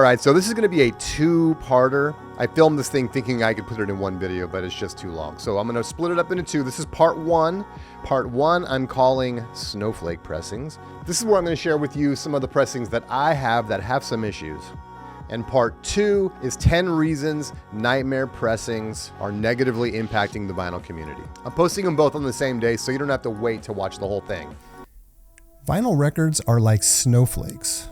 right, so this is going to be a two-parter. I filmed this thing thinking I could put it in one video, but it's just too long. So I'm going to split it up into two. This is part one. Part one I'm calling Snowflake pressings. This is where I'm going to share with you some of the pressings that I have that have some issues. And part two is 10 reasons nightmare pressings are negatively impacting the vinyl community. I'm posting them both on the same day, so you don't have to wait to watch the whole thing. Vinyl records are like snowflakes.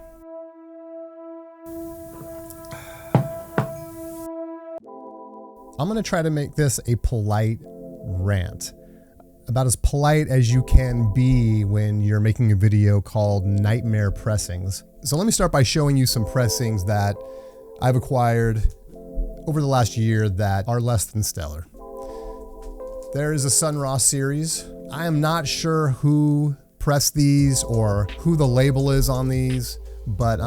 I'm going to try to make this a polite rant. About as polite as you can be when you're making a video called Nightmare Pressings. So let me start by showing you some pressings that I've acquired over the last year that are less than stellar. There is a Sun Ra series. I am not sure who pressed these or who the label is on these, but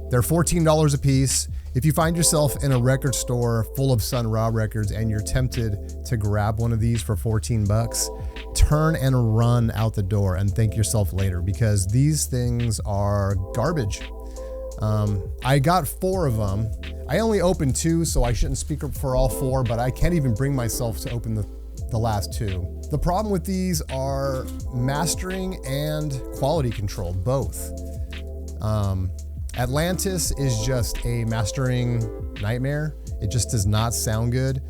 they're $14 a piece. If you find yourself in a record store full of Sun Ra records and you're tempted to grab one of these for 14 bucks, turn and run out the door and thank yourself later, because these things are garbage. I got 4 of them. I only opened 2, so I shouldn't speak up for all 4, but I can't even bring myself to open the last 2. The problem with these are mastering and quality control, both. Atlantis is just a mastering nightmare. It just does not sound good.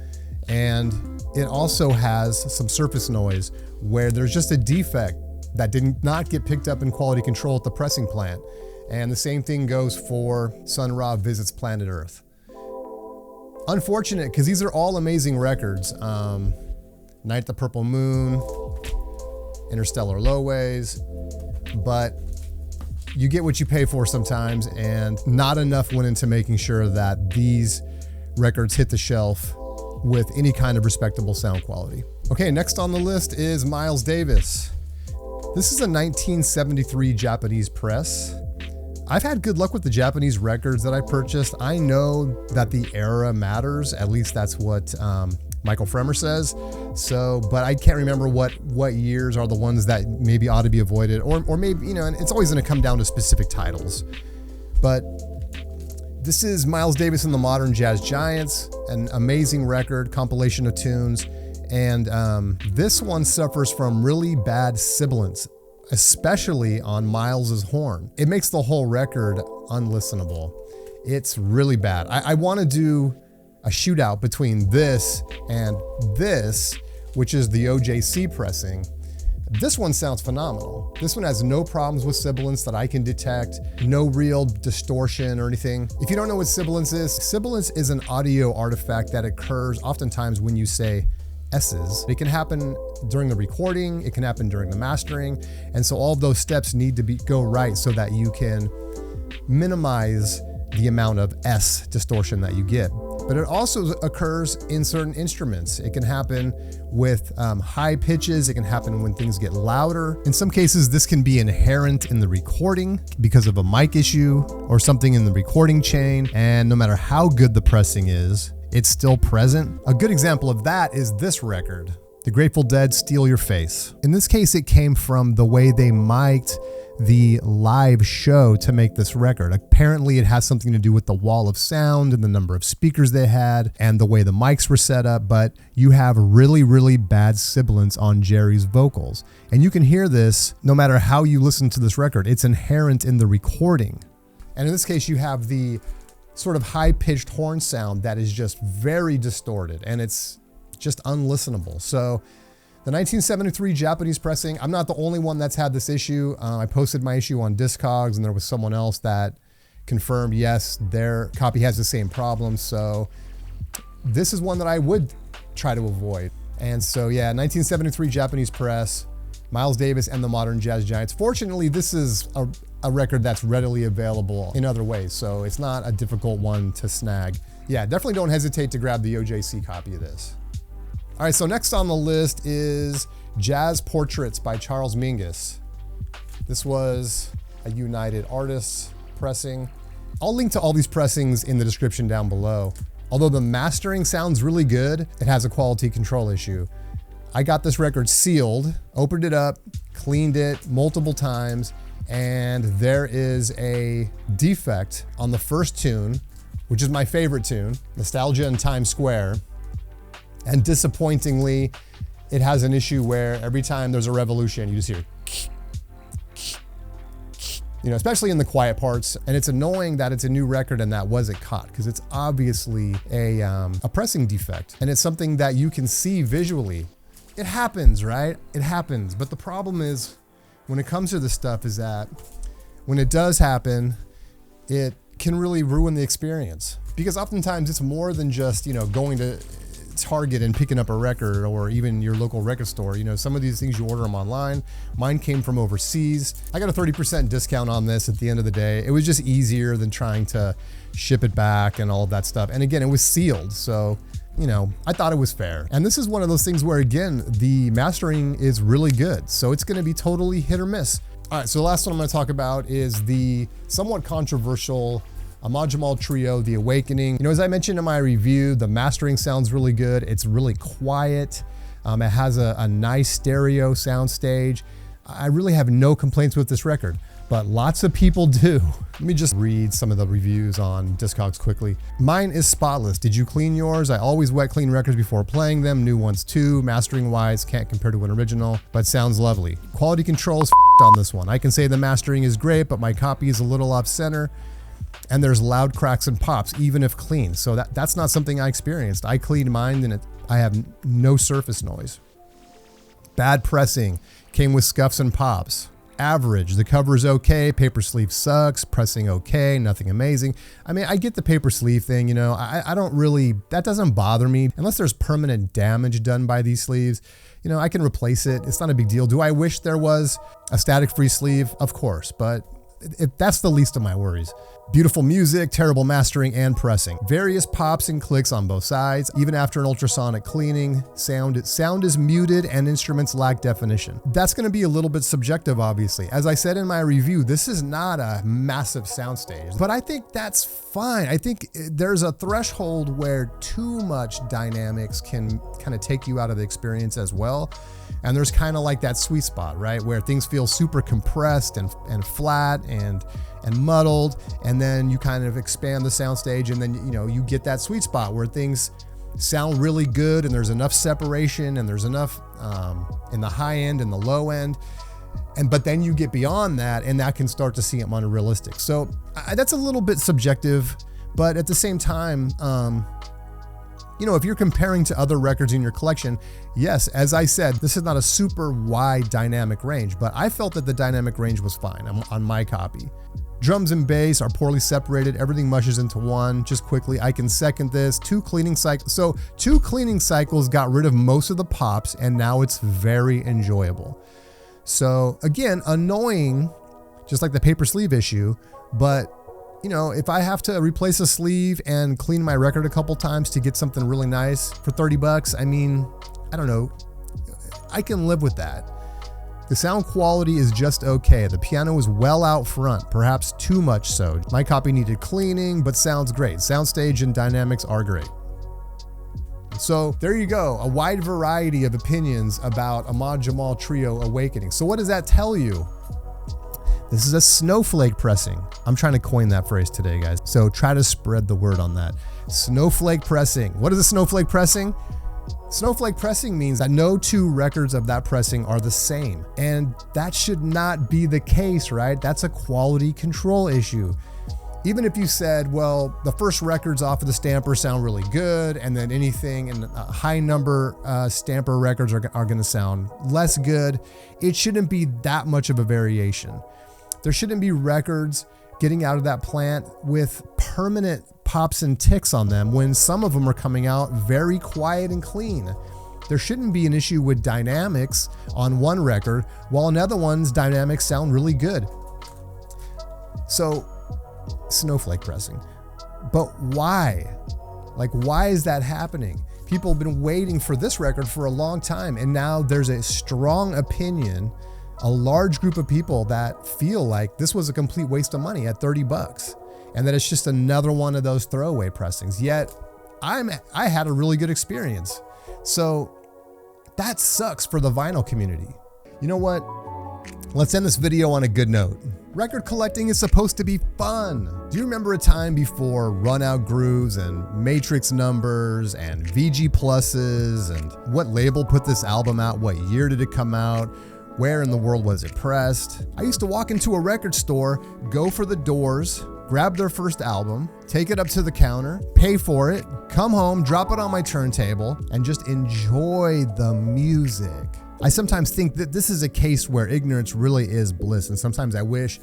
And it also has some surface noise where there's just a defect that did not get picked up in quality control at the pressing plant. And the same thing goes for Sun Ra Visits Planet Earth. Unfortunate, because these are all amazing records. Night at the Purple Moon, Interstellar Loways, but you get what you pay for sometimes, and not enough went into making sure that these records hit the shelf with any kind of respectable sound quality. Okay, next on the list is Miles Davis. This is a 1973 Japanese press. I've had good luck with the Japanese records that I purchased. I know that the era matters, at least that's what Michael Fremer says. So, but I can't remember what years are the ones that maybe ought to be avoided, or maybe, you know, and it's always going to come down to specific titles. But this is Miles Davis and the Modern Jazz Giants, an amazing record, compilation of tunes. And this one suffers from really bad sibilance, especially on Miles's horn. It makes the whole record unlistenable. It's really bad. I want to do a shootout between this and this, which is the OJC pressing. This one sounds phenomenal. This one has no problems with sibilance that I can detect, no real distortion or anything. If you don't know what sibilance is an audio artifact that occurs oftentimes when you say S's. It can happen during the recording, it can happen during the mastering, and so all of those steps need to go right so that you can minimize the amount of S distortion that you get. But it also occurs in certain instruments. It can happen with high pitches. It can happen when things get louder. In some cases, this can be inherent in the recording because of a mic issue or something in the recording chain. And no matter how good the pressing is, it's still present. A good example of that is this record, The Grateful Dead, Steal Your Face. In this case, it came from the way they mic'd the live show to make this record. Apparently it has something to do with the wall of sound and the number of speakers they had and the way the mics were set up, but you have really, really bad sibilance on Jerry's vocals. And you can hear this no matter how you listen to this record. It's inherent in the recording. And in this case, you have the sort of high-pitched horn sound that is just very distorted, and it's just unlistenable. So the 1973 Japanese pressing, I'm not the only one that's had this issue. I posted my issue on Discogs, and there was someone else that confirmed, yes, their copy has the same problem. So this is one that I would try to avoid. And so, yeah, 1973 Japanese press, Miles Davis and the Modern Jazz Giants. Fortunately, this is a record that's readily available in other ways, so it's not a difficult one to snag. Yeah, definitely don't hesitate to grab the OJC copy of this. All right, so next on the list is Jazz Portraits by Charles Mingus. This was a United Artists pressing. I'll link to all these pressings in the description down below. Although the mastering sounds really good, it has a quality control issue. I got this record sealed, opened it up, cleaned it multiple times, and there is a defect on the first tune which is my favorite tune, Nostalgia in Times Square. And disappointingly, it has an issue where every time there's a revolution, you just hear, especially in the quiet parts. And it's annoying that it's a new record and that wasn't caught, because it's obviously a pressing defect. And it's something that you can see visually. It happens, right? It happens. But the problem is, when it comes to this stuff, is that when it does happen, it can really ruin the experience. Because oftentimes it's more than just, going to Target and picking up a record, or even your local record store. Some of these things you order them online. Mine came from overseas. I got a 30% discount on this at the end of the day. It was just easier than trying to ship it back and all of that stuff. And again, it was sealed. So, I thought it was fair. And this is one of those things where, again, the mastering is really good. So it's going to be totally hit or miss. All right. So the last one I'm going to talk about is the somewhat controversial Ahmad Jamal Trio, The Awakening. As I mentioned in my review, the mastering sounds really good. It's really quiet. It has a nice stereo soundstage. I really have no complaints with this record, but lots of people do. Let me just read some of the reviews on Discogs quickly. Mine is spotless. Did you clean yours? I always wet clean records before playing them. New ones too. Mastering wise, can't compare to an original, but sounds lovely. Quality control is on this one. I can say the mastering is great, but my copy is a little off center. And there's loud cracks and pops, even if clean. So that's not something I experienced. I cleaned mine and I have no surface noise. Bad pressing, came with scuffs and pops. Average, the cover is okay, paper sleeve sucks, pressing okay, nothing amazing. I mean, I get the paper sleeve thing, I don't really, that doesn't bother me. Unless there's permanent damage done by these sleeves, I can replace it. It's not a big deal. Do I wish there was a static free sleeve? Of course, but that's the least of my worries. Beautiful music, terrible mastering and pressing. Various pops and clicks on both sides. Even after an ultrasonic cleaning, sound is muted and instruments lack definition. That's going to be a little bit subjective, obviously. As I said in my review, this is not a massive soundstage, but I think that's fine. I think there's a threshold where too much dynamics can kind of take you out of the experience as well. And there's kind of like that sweet spot, right? Where things feel super compressed and flat and muddled, and then you kind of expand the soundstage, and then you get that sweet spot where things sound really good and there's enough separation and there's enough in the high end and the low end, but then you get beyond that and that can start to seem unrealistic. So that's a little bit subjective, but at the same time, if you're comparing to other records in your collection, yes, as I said, this is not a super wide dynamic range, but I felt that the dynamic range was fine on my copy. Drums and bass are poorly separated. Everything mushes into one. Just quickly, I can second this. 2 cleaning cycles. So 2 cleaning cycles got rid of most of the pops, and now it's very enjoyable. So again, annoying, just like the paper sleeve issue, but if I have to replace a sleeve and clean my record a couple times to get something really nice for $30, I mean, I don't know. I can live with that. The sound quality is just okay. The piano is well out front, perhaps too much so. My copy needed cleaning, but sounds great. Soundstage and dynamics are great. So there you go, a wide variety of opinions about Ahmad Jamal Trio Awakening. So what does that tell you? This is a snowflake pressing. I'm trying to coin that phrase today, guys. So try to spread the word on that. Snowflake pressing. What is a snowflake pressing? Snowflake pressing means that no 2 records of that pressing are the same. And that should not be the case, right? That's a quality control issue. Even if you said, well, the first records off of the stamper sound really good, and then anything in a high number stamper records are going to sound less good, it shouldn't be that much of a variation. There shouldn't be records getting out of that plant with permanent pops and ticks on them when some of them are coming out very quiet and clean. There shouldn't be an issue with dynamics on one record while another one's dynamics sound really good. So, snowflake pressing. But why? Like, why is that happening? People have been waiting for this record for a long time, and now there's a strong opinion, a large group of people that feel like this was a complete waste of money at $30 and that it's just another one of those throwaway pressings. Yet I had a really good experience. So that sucks for the vinyl community. You know what? Let's end this video on a good note. Record collecting is supposed to be fun. Do you remember a time before run out grooves and matrix numbers and VG pluses and what label put this album out? What year did it come out? Where in the world was it pressed? I used to walk into a record store, go for the Doors, grab their first album, take it up to the counter, pay for it, come home, drop it on my turntable, and just enjoy the music. I sometimes think that this is a case where ignorance really is bliss, and sometimes I wish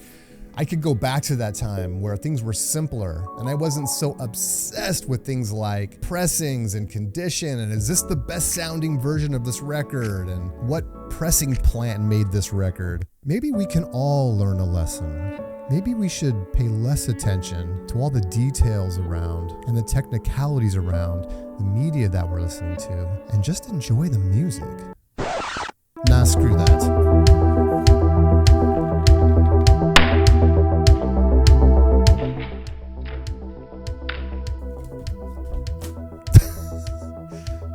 I could go back to that time where things were simpler and I wasn't so obsessed with things like pressings and condition and is this the best sounding version of this record and what pressing plant made this record. Maybe we can all learn a lesson. Maybe we should pay less attention to all the details around and the technicalities around the media that we're listening to and just enjoy the music. Nah, screw that.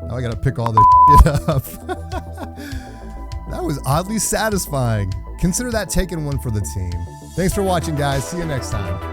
Now I gotta pick all this shit up. That was oddly satisfying. Consider that taken one for the team. Thanks for watching, guys. See you next time.